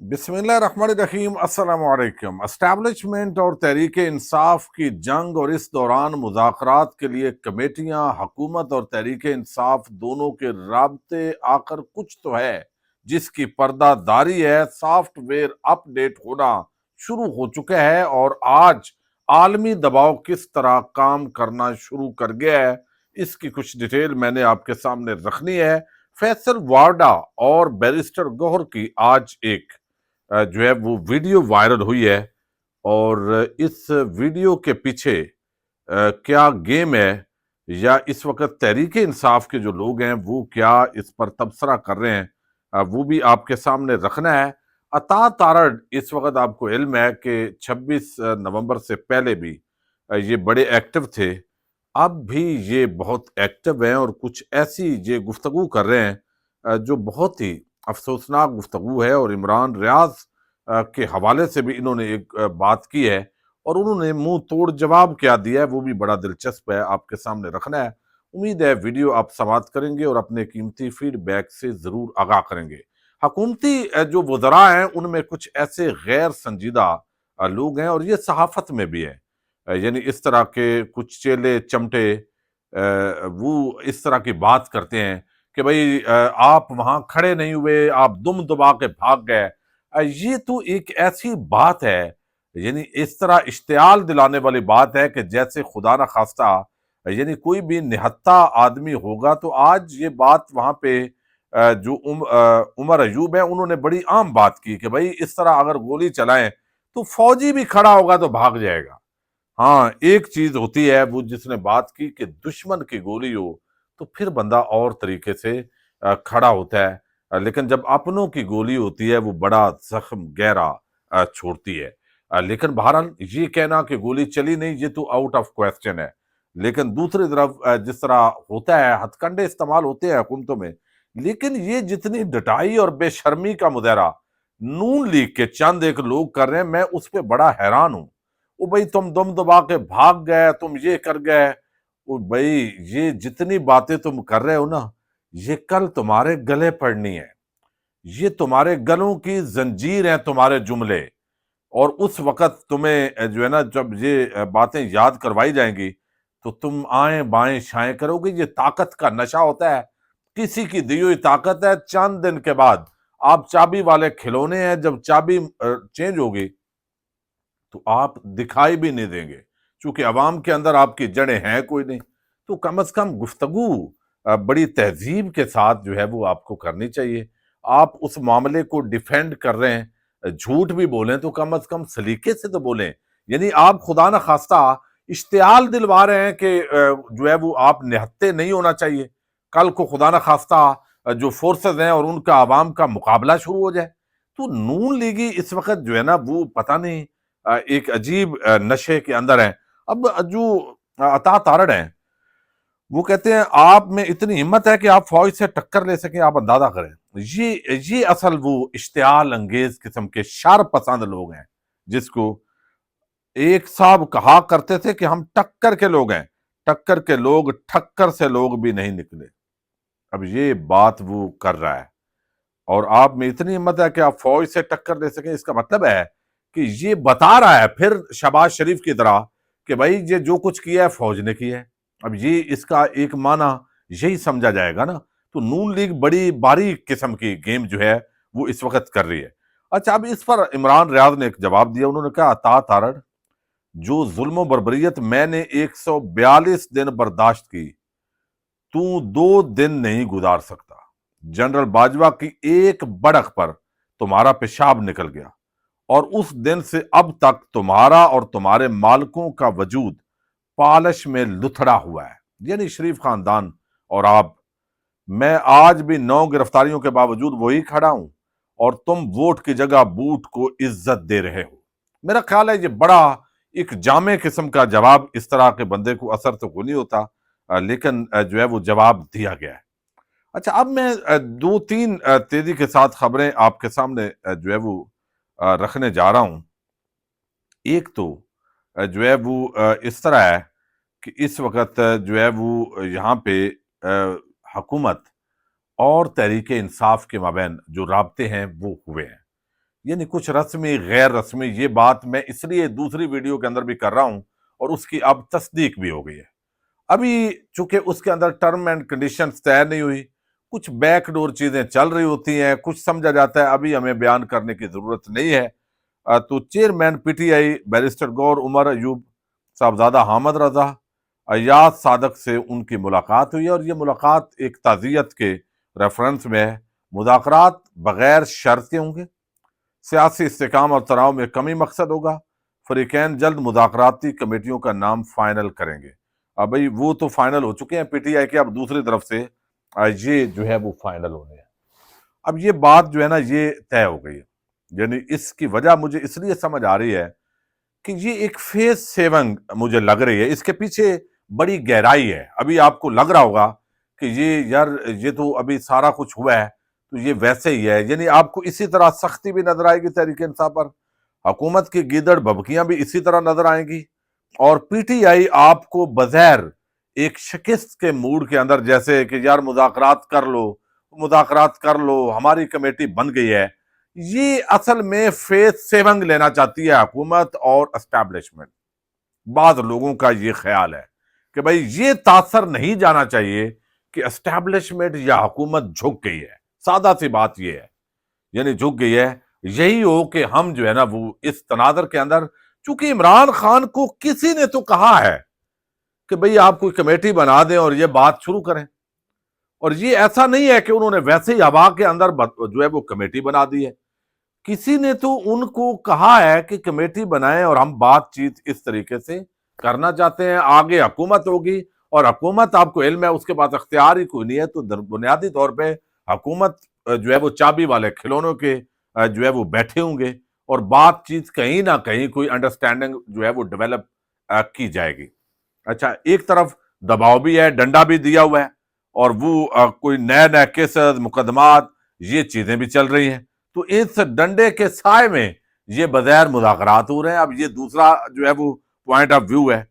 بسم اللہ الرحمن الرحیم، السلام علیکم۔ اسٹیبلشمنٹ اور تحریک انصاف کی جنگ اور اس دوران مذاکرات کے لیے کمیٹیاں، حکومت اور تحریک انصاف دونوں کے رابطے آخر کچھ تو ہے جس کی پردہ داری ہے۔ سافٹ ویئر اپ ڈیٹ ہونا شروع ہو چکا ہے اور آج عالمی دباؤ کس طرح کام کرنا شروع کر گیا ہے، اس کی کچھ ڈیٹیل میں نے آپ کے سامنے رکھنی ہے۔ فیصل وارڈا اور بیرسٹر گوہر کی آج ایک جو ہے وہ ویڈیو وائرل ہوئی ہے، اور اس ویڈیو کے پیچھے کیا گیم ہے، یا اس وقت تحریک انصاف کے جو لوگ ہیں وہ کیا اس پر تبصرہ کر رہے ہیں، وہ بھی آپ کے سامنے رکھنا ہے۔ عطا تارڑ اس وقت آپ کو علم ہے کہ 26 نومبر سے پہلے بھی یہ بڑے ایکٹیو تھے، اب بھی یہ بہت ایکٹیو ہیں اور کچھ ایسی یہ گفتگو کر رہے ہیں جو بہت ہی افسوسناک گفتگو ہے، اور عمران ریاض کے حوالے سے بھی انہوں نے ایک بات کی ہے، اور انہوں نے منہ توڑ جواب کیا دیا ہے، وہ بھی بڑا دلچسپ ہے، آپ کے سامنے رکھنا ہے۔ امید ہے ویڈیو آپ سماعت کریں گے اور اپنے قیمتی فیڈ بیک سے ضرور آگاہ کریں گے۔ حکومتی جو وزراء ہیں ان میں کچھ ایسے غیر سنجیدہ لوگ ہیں، اور یہ صحافت میں بھی ہے، یعنی اس طرح کے کچھ چیلے چمٹے وہ اس طرح کی بات کرتے ہیں کہ بھئی آپ وہاں کھڑے نہیں ہوئے، آپ دم دبا کے بھاگ گئے۔ یہ تو ایک ایسی بات ہے، یعنی اس طرح اشتعال دلانے والی بات ہے کہ جیسے خدا نخواستہ یعنی کوئی بھی نہتہ آدمی ہوگا تو آج یہ بات وہاں پہ جو عمر ایوب ہے انہوں نے بڑی عام بات کی کہ بھئی اس طرح اگر گولی چلائیں تو فوجی بھی کھڑا ہوگا تو بھاگ جائے گا۔ ہاں، ایک چیز ہوتی ہے وہ جس نے بات کی کہ دشمن کی گولی ہو تو پھر بندہ اور طریقے سے کھڑا ہوتا ہے، لیکن جب اپنوں کی گولی ہوتی ہے وہ بڑا زخم گہرا چھوڑتی ہے۔ لیکن بہرحال یہ کہنا کہ گولی چلی نہیں یہ تو آؤٹ آف کویسچن ہے، لیکن دوسری طرف جس طرح ہوتا ہے ہتھ کنڈے استعمال ہوتے ہیں حکومتوں میں، لیکن یہ جتنی ڈٹائی اور بے شرمی کا مظاہرہ نون لیگ کے چند ایک لوگ کر رہے ہیں، میں اس پہ بڑا حیران ہوں۔ وہ بھئی تم دم دبا کے بھاگ گئے، تم یہ کر گئے، وہ بھئی یہ جتنی باتیں تم کر رہے ہو نا، یہ کل تمہارے گلے پڑنی ہے، یہ تمہارے گلوں کی زنجیر ہیں تمہارے جملے، اور اس وقت تمہیں جو ہے نا جب یہ باتیں یاد کروائی جائیں گی تو تم آئیں بائیں شائیں کرو گے۔ یہ طاقت کا نشہ ہوتا ہے، کسی کی دی ہوئی طاقت ہے، چند دن کے بعد آپ چابی والے کھلونے ہیں، جب چابی چینج ہوگی تو آپ دکھائی بھی نہیں دیں گے، چونکہ عوام کے اندر آپ کی جڑیں ہیں کوئی نہیں۔ تو کم از کم گفتگو بڑی تہذیب کے ساتھ جو ہے وہ آپ کو کرنی چاہیے۔ آپ اس معاملے کو ڈیفینڈ کر رہے ہیں، جھوٹ بھی بولیں تو کم از کم سلیقے سے تو بولیں، یعنی آپ خدا نہ خواستہ اشتعال دلوا رہے ہیں کہ جو ہے وہ آپ نہتے نہیں ہونا چاہیے، کل کو خدا نہ خواستہ جو فورسز ہیں اور ان کا عوام کا مقابلہ شروع ہو جائے۔ تو نون لیگی اس وقت جو ہے نا وہ پتہ نہیں ایک عجیب نشے کے اندر ہیں۔ اب جو عطا تارڑ ہیں وہ کہتے ہیں آپ میں اتنی ہمت ہے کہ آپ فوج سے ٹکر لے سکیں، آپ اندازہ کریں۔ یہ اصل وہ اشتعال انگیز قسم کے شر پسند لوگ ہیں جس کو ایک صاحب کہا کرتے تھے کہ ہم ٹکر کے لوگ ہیں، ٹکر کے لوگ ٹھکر سے لوگ بھی نہیں نکلے۔ اب یہ بات وہ کر رہا ہے، اور آپ میں اتنی ہمت ہے کہ آپ فوج سے ٹکر لے سکیں، اس کا مطلب ہے کہ یہ بتا رہا ہے پھر شہباز شریف کی طرح کہ بھائی یہ جو کچھ کیا ہے فوج نے کیا ہے۔ اب یہ اس کا ایک معنی یہی سمجھا جائے گا نا۔ تو نون لیگ بڑی باریک قسم کی گیم جو ہے وہ اس وقت کر رہی ہے۔ اچھا، اب اس پر عمران ریاض نے ایک جواب دیا، انہوں نے کہا عطا تارڑ جو ظلم و بربریت میں نے 142 دن برداشت کی تو 2 دن نہیں گزار سکتا۔ جنرل باجوہ کی ایک بڑک پر تمہارا پیشاب نکل گیا، اور اس دن سے اب تک تمہارا اور تمہارے مالکوں کا وجود پالش میں لتھڑا ہوا ہے، یعنی شریف خاندان اور آپ۔ میں آج بھی 9 گرفتاریوں کے باوجود وہی کھڑا ہوں، اور تم ووٹ کی جگہ بوٹ کو عزت دے رہے ہو۔ میرا خیال ہے یہ بڑا ایک جامع قسم کا جواب، اس طرح کے بندے کو اثر تو کوئی نہیں ہوتا، لیکن جو ہے وہ جواب دیا گیا ہے۔ اچھا، اب میں 2-3 تیزی کے ساتھ خبریں آپ کے سامنے جو ہے وہ رکھنے جا رہا ہوں۔ ایک تو جو ہے وہ اس طرح ہے کہ اس وقت جو ہے وہ یہاں پہ حکومت اور تحریک انصاف کے مابین جو رابطے ہیں وہ ہوئے ہیں، یعنی کچھ رسمی غیر رسمی، یہ بات میں اس لیے دوسری ویڈیو کے اندر بھی کر رہا ہوں اور اس کی اب تصدیق بھی ہو گئی ہے۔ ابھی چونکہ اس کے اندر ٹرم اینڈ کنڈیشنز طے نہیں ہوئی، کچھ بیک ڈور چیزیں چل رہی ہوتی ہیں، کچھ سمجھا جاتا ہے ابھی ہمیں بیان کرنے کی ضرورت نہیں ہے۔ تو chairman P T I barrister غور عمر ایوب، صاحبزادہ حامد رضا، ایاز صادق سے ان کی ملاقات ہوئی، اور یہ ملاقات ایک تعزیت کے ریفرنس میں ہے۔ مذاکرات بغیر شرط کے ہوں گے، سیاسی استحکام اور تناؤ میں کمی مقصد ہوگا، فریقین جلد مذاکراتی کمیٹیوں کا نام فائنل کریں گے۔ اب بھائی وہ تو فائنل ہو چکے ہیں پی ٹی آئی کے، اب دوسری طرف سے یہ جو ہے وہ فائنل ہونے ہیں۔ اب یہ بات جو ہے نا یہ طے ہو گئی ہے، یعنی اس کی وجہ مجھے اس لیے سمجھ آ رہی ہے کہ یہ ایک فیس سیونگ مجھے لگ رہی ہے، اس کے پیچھے بڑی گہرائی ہے۔ ابھی آپ کو لگ رہا ہوگا کہ یہ تو ابھی سارا کچھ ہوا ہے تو یہ ویسے ہی ہے، یعنی آپ کو اسی طرح سختی بھی نظر آئے گی تحریک انصاف پر، حکومت کی گیدڑ بھبکیاں بھی اسی طرح نظر آئیں گی، اور پی ٹی آئی آپ کو بظاہر ایک شکست کے موڈ کے اندر، جیسے کہ یار مذاکرات کر لو ہماری کمیٹی بن گئی ہے، یہ اصل میں فیس سیونگ لینا چاہتی ہے حکومت اور اسٹیبلشمنٹ۔ بعض لوگوں کا یہ خیال ہے کہ بھائی یہ تاثر نہیں جانا چاہیے کہ اسٹیبلشمنٹ یا حکومت جھک گئی ہے، سادہ سی بات یہ ہے، یعنی جھک گئی ہے، یہی ہو کہ ہم جو ہے نا وہ اس تناظر کے اندر، چونکہ عمران خان کو کسی نے تو کہا ہے کہ بھئی آپ کوئی کمیٹی بنا دیں اور یہ بات شروع کریں، اور یہ ایسا نہیں ہے کہ انہوں نے ویسے ہی ہوا کے اندر جو ہے وہ کمیٹی بنا دی ہے، کسی نے تو ان کو کہا ہے کہ کمیٹی بنائیں اور ہم بات چیت اس طریقے سے کرنا چاہتے ہیں، آگے حکومت ہوگی، اور حکومت آپ کو علم ہے اس کے پاس اختیار ہی کوئی نہیں ہے، تو بنیادی طور پہ حکومت جو ہے وہ چابی والے کھلونوں کے جو ہے وہ بیٹھے ہوں گے، اور بات چیت کہیں نہ کہیں کوئی انڈرسٹینڈنگ جو ہے وہ ڈیولپ کی جائے گی۔ اچھا، ایک طرف دباؤ بھی ہے، ڈنڈا بھی دیا ہوا ہے، اور وہ کوئی نئے کیسز، مقدمات، یہ چیزیں بھی چل رہی ہیں، تو اس ڈنڈے کے سائے میں یہ بغیر مذاکرات ہو رہے ہیں۔ اب یہ دوسرا جو ہے وہ پوائنٹ آف ویو ہے۔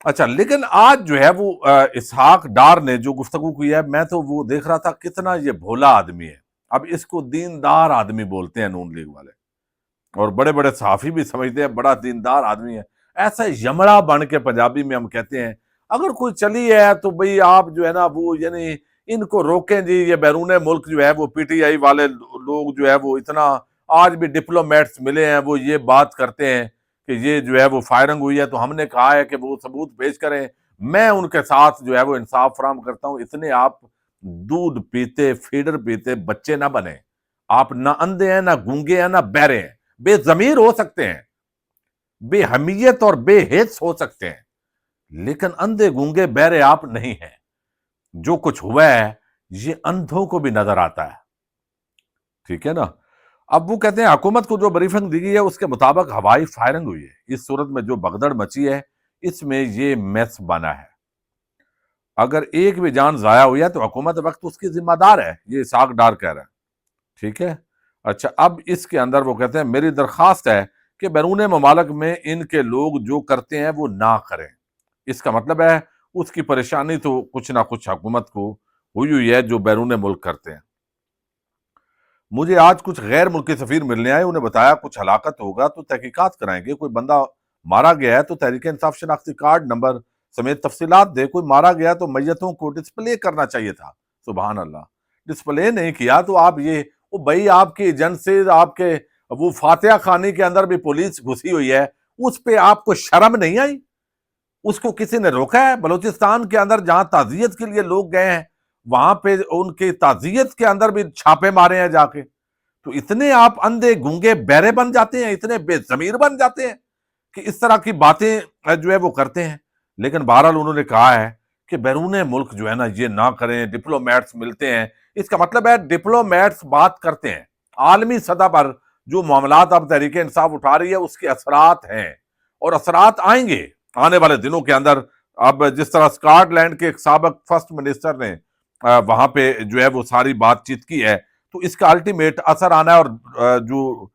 اچھا، لیکن آج جو ہے وہ اسحاق ڈار نے جو گفتگو کی ہے، میں تو وہ دیکھ رہا تھا کتنا یہ بھولا آدمی ہے۔ اب اس کو دیندار آدمی بولتے ہیں نون لیگ والے، اور بڑے بڑے صحافی بھی سمجھتے ہیں بڑا دیندار آدمی ہے، ایسا یمڑا بن کے پنجابی میں ہم کہتے ہیں۔ اگر کوئی چلی ہے تو بھئی آپ جو ہے نا وہ یعنی ان کو روکیں جی، یہ بیرون ملک جو ہے وہ پی ٹی آئی والے لوگ جو ہے وہ اتنا، آج بھی ڈپلومیٹس ملے ہیں وہ یہ بات کرتے ہیں کہ یہ جو ہے وہ فائرنگ ہوئی ہے، تو ہم نے کہا ہے کہ وہ ثبوت پیش کریں، میں ان کے ساتھ جو ہے وہ انصاف فراہم کرتا ہوں۔ اتنے آپ دودھ پیتے، فیڈر پیتے بچے نہ بنیں، آپ نہ اندھے ہیں، نہ گونگے ہیں، نہ بہرے ہیں، بے ضمیر ہو سکتے ہیں، بے حمیت اور بے حس ہو سکتے ہیں، لیکن اندھے گونگے بہرے آپ نہیں ہیں۔ جو کچھ ہوا ہے یہ اندھوں کو بھی نظر آتا ہے، ٹھیک ہے نا۔ اب وہ کہتے ہیں حکومت کو جو بریفنگ دی گئی ہے اس کے مطابق ہوائی فائرنگ ہوئی ہے، اس صورت میں جو بغدڑ مچی ہے اس میں یہ میس بنا ہے، اگر ایک بھی جان ضائع ہوئی ہے تو حکومت وقت اس کی ذمہ دار ہے، یہ اسحاق ڈار کہہ رہا ہے، ٹھیک ہے۔ اچھا، اب اس کے اندر وہ کہتے ہیں میری درخواست ہے کہ بیرون ممالک میں ان کے لوگ جو کرتے ہیں وہ نہ کریں۔ اس کا مطلب ہے اس کی پریشانی تو کچھ نہ کچھ حکومت کو ہوئی ہے جو بیرون ملک کرتے ہیں۔ مجھے آج کچھ غیر ملکی سفیر ملنے آئے، انہیں بتایا کچھ ہلاکت ہوگا تو تحقیقات کرائیں گے، کوئی بندہ مارا گیا ہے تو تحریک انصاف شناختی کارڈ نمبر سمیت تفصیلات دے، کوئی مارا گیا تو میتوں کو ڈسپلے کرنا چاہیے تھا۔ سبحان اللہ، ڈسپلے نہیں کیا تو آپ یہ بھائی آپ کی ایجنسیز، آپ کے وہ فاتحہ خانی کے اندر بھی پولیس گھسی ہوئی ہے، اس پہ آپ کو شرم نہیں آئی؟ اس کو کسی نے روکا ہے؟ بلوچستان کے اندر جہاں تعزیت کے لیے لوگ گئے ہیں وہاں پہ ان کی تعزیت کے اندر بھی چھاپے مارے ہیں جا کے، تو اتنے آپ اندھے گونگے بہرے بن جاتے ہیں، اتنے بے ضمیر بن جاتے ہیں کہ اس طرح کی باتیں جو ہے وہ کرتے ہیں۔ لیکن بہرحال انہوں نے کہا ہے کہ بیرون ملک جو ہے نا یہ نہ کریں، ڈپلومیٹس ملتے ہیں، اس کا مطلب ہے ڈپلومیٹس بات کرتے ہیں، عالمی سطح پر جو معاملات اب تحریک انصاف اٹھا رہی ہے اس کے اثرات ہیں، اور اثرات آئیں گے آنے والے دنوں کے اندر۔ اب جس طرح اسکاٹ لینڈ کے ایک سابق فرسٹ منسٹر نے وہاں پہ جو ہے وہ ساری بات چیت کی ہے، تو اس کا الٹیمیٹ اثر آنا ہے، اور جو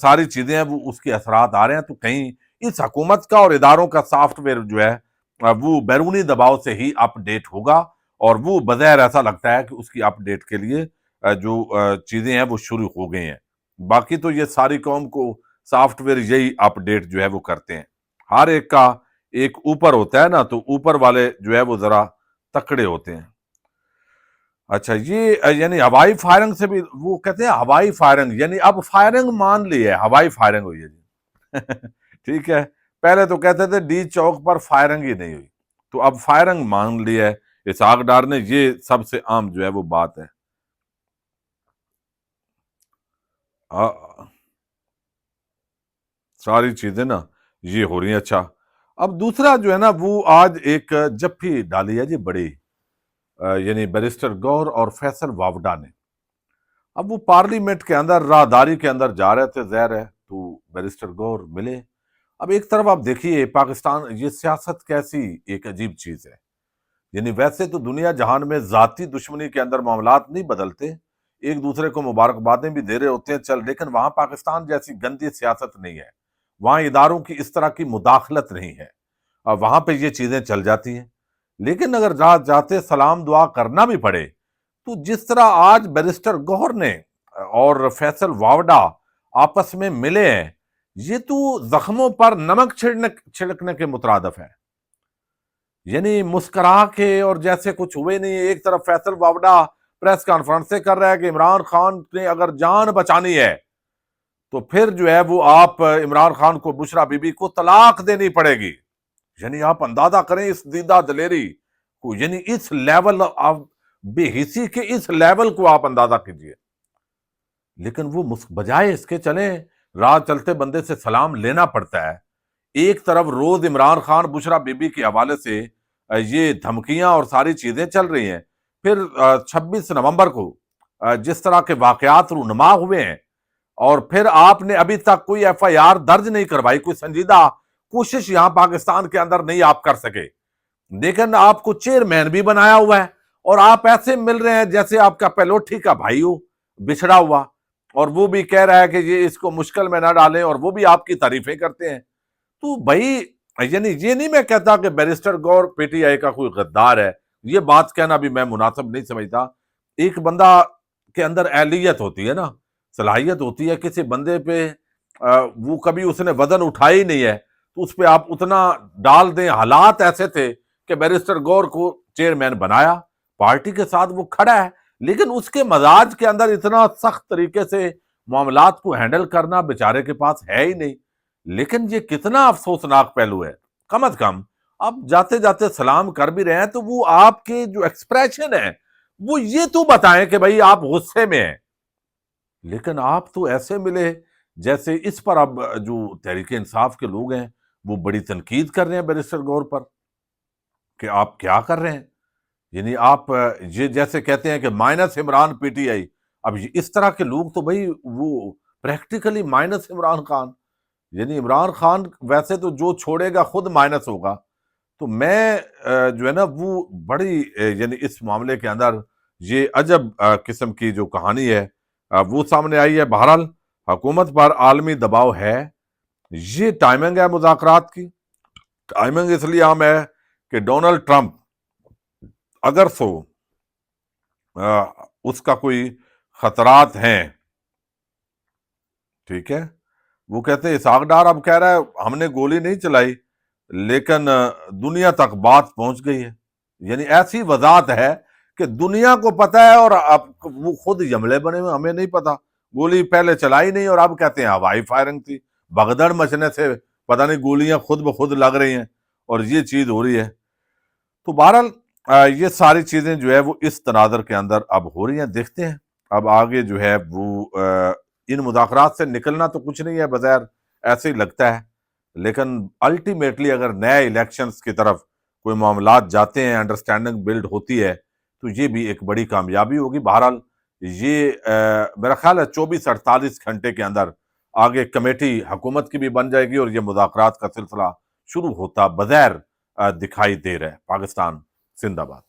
ساری چیزیں ہیں وہ اس کے اثرات آ رہے ہیں، تو کہیں اس حکومت کا اور اداروں کا سافٹ ویئر جو ہے وہ بیرونی دباؤ سے ہی اپ ڈیٹ ہوگا، اور وہ بظاہر ایسا لگتا ہے کہ اس کی اپ ڈیٹ کے لیے جو چیزیں ہیں وہ شروع ہو گئی ہیں۔ باقی تو یہ ساری قوم کو سافٹ ویئر یہی اپڈیٹ جو ہے وہ کرتے ہیں. ہر ایک کا ایک اوپر ہوتا ہے نا، تو اوپر والے جو ہے وہ ذرا تکڑے ہوتے ہیں. اچھا، یہ یعنی ہوائی فائرنگ سے بھی وہ کہتے ہیں ہوائی فائرنگ، یعنی اب فائرنگ مان لی ہے، ہوائی فائرنگ ہوئی ہے جی. ٹھیک ہے، پہلے تو کہتے تھے ڈی چوک پر فائرنگ ہی نہیں ہوئی، تو اب فائرنگ مان لی ہے اسحاق ڈار نے. یہ سب سے عام جو ہے وہ بات ہے. ساری چیزیں نا یہ ہو رہی ہیں. اچھا، اب دوسرا جو ہے نا وہ آج ایک جپھی ڈالی ہے جی بڑی، یعنی بیرسٹر گور اور فیصل واوڈا نے. اب وہ پارلیمنٹ کے اندر راہداری کے اندر جا رہے تھے، ظاہر ہے، تو بیرسٹر گور ملے. اب ایک طرف آپ دیکھیے پاکستان، یہ سیاست کیسی ایک عجیب چیز ہے. یعنی ویسے تو دنیا جہان میں ذاتی دشمنی کے اندر معاملات نہیں بدلتے، ایک دوسرے کو مبارکبادیں بھی دے رہے ہوتے ہیں چل، لیکن وہاں پاکستان جیسی گندی سیاست نہیں ہے. وہاں اداروں کی اس طرح کی مداخلت نہیں ہے، اور وہاں پہ یہ چیزیں چل جاتی ہیں. لیکن اگر جاتے سلام دعا کرنا بھی پڑے، تو جس طرح آج بیرسٹر گوہر نے اور فیصل واوڈا آپس میں ملے ہیں، یہ تو زخموں پر نمک چھڑکنے کے مترادف ہے. یعنی مسکرا کے اور جیسے کچھ ہوئے نہیں. ایک طرف فیصل واوڈا پریس کانفرنس سے کر رہا ہے کہ عمران خان نے اگر جان بچانی ہے تو پھر جو ہے وہ آپ عمران خان کو، بشرا بی بی کو طلاق دینی پڑے گی. یعنی آپ اندازہ کریں اس دیدہ دلیری کو، یعنی اس لیول آف بے حسی کے اس لیول کو آپ اندازہ کیجئے. لیکن وہ بجائے اس کے چلیں، راہ چلتے بندے سے سلام لینا پڑتا ہے. ایک طرف روز عمران خان بشرا بی بی کے حوالے سے یہ دھمکیاں اور ساری چیزیں چل رہی ہیں. پھر 26 نومبر کو جس طرح کے واقعات رونما ہوئے ہیں، اور پھر آپ نے ابھی تک کوئی ایف آئی آر درج نہیں کروائی، کوئی سنجیدہ کوشش یہاں پاکستان کے اندر نہیں آپ کر سکے. لیکن آپ کو چیئرمین بھی بنایا ہوا ہے، اور آپ ایسے مل رہے ہیں جیسے آپ کا پیلوٹھی کا بھائی ہو بچھڑا ہوا، اور وہ بھی کہہ رہا ہے کہ یہ اس کو مشکل میں نہ ڈالیں، اور وہ بھی آپ کی تعریفیں کرتے ہیں. تو بھائی، یعنی یہ نہیں میں کہتا کہ بیرسٹر گور پی ٹی آئی کا کوئی غدار ہے، یہ بات کہنا بھی میں مناسب نہیں سمجھتا. ایک بندہ کے اندر اہلیت ہوتی ہے نا، صلاحیت ہوتی ہے کسی بندے پہ، وہ کبھی اس نے وزن اٹھایا ہی نہیں ہے، تو اس پہ آپ اتنا ڈال دیں. حالات ایسے تھے کہ بیرسٹر گور کو چیئرمین بنایا، پارٹی کے ساتھ وہ کھڑا ہے، لیکن اس کے مزاج کے اندر اتنا سخت طریقے سے معاملات کو ہینڈل کرنا بیچارے کے پاس ہے ہی نہیں. لیکن یہ کتنا افسوسناک پہلو ہے. کم از کم آپ جاتے جاتے سلام کر بھی رہے ہیں تو وہ آپ کے جو ایکسپریشن ہے وہ یہ تو بتائیں کہ بھائی آپ غصے میں ہیں. لیکن آپ تو ایسے ملے جیسے اس پر اب جو تحریک انصاف کے لوگ ہیں وہ بڑی تنقید کر رہے ہیں بیرسٹر گور پر کہ آپ کیا کر رہے ہیں. یعنی آپ یہ جیسے کہتے ہیں کہ minus Imran P T I. اب اس طرح کے لوگ تو بھائی وہ پریکٹیکلی مائنس عمران خان، یعنی عمران خان ویسے تو جو چھوڑے گا خود مائنس ہوگا. تو میں جو ہے نا وہ بڑی یعنی اس معاملے کے اندر یہ عجب قسم کی جو کہانی ہے وہ سامنے آئی ہے. بہرحال حکومت پر عالمی دباؤ ہے. یہ ٹائمنگ ہے مذاکرات کی. ٹائمنگ اس لیے عام ہے کہ ڈونلڈ ٹرمپ اگر اس کا کوئی خطرات ہیں، ٹھیک ہے، وہ کہتے ہیں اسحاق ڈار اب کہہ رہا ہے ہم نے گولی نہیں چلائی، لیکن دنیا تک بات پہنچ گئی ہے. یعنی ایسی وضاحت ہے کہ دنیا کو پتا ہے، اور اب وہ خود یملے بنے ہوئے، ہمیں نہیں پتا، گولی پہلے چلائی نہیں، اور اب کہتے ہیں ہوائی فائرنگ تھی. بغدڑ مچنے سے پتہ نہیں گولیاں خود بخود لگ رہی ہیں اور یہ چیز ہو رہی ہے. تو بہرحال یہ ساری چیزیں جو ہے وہ اس تناظر کے اندر اب ہو رہی ہیں. دیکھتے ہیں اب آگے جو ہے وہ ان مذاکرات سے نکلنا تو کچھ نہیں ہے، بظاہر ایسے ہی لگتا ہے، لیکن الٹیمیٹلی اگر نئے الیکشنز کی طرف کوئی معاملات جاتے ہیں، انڈرسٹینڈنگ بلڈ ہوتی ہے، تو یہ بھی ایک بڑی کامیابی ہوگی. بہرحال یہ میرا خیال ہے 24-48 گھنٹے کے اندر آگے کمیٹی حکومت کی بھی بن جائے گی، اور یہ مذاکرات کا سلسلہ شروع ہوتا بظاہر دکھائی دے رہا ہے. پاکستان زندہ باد.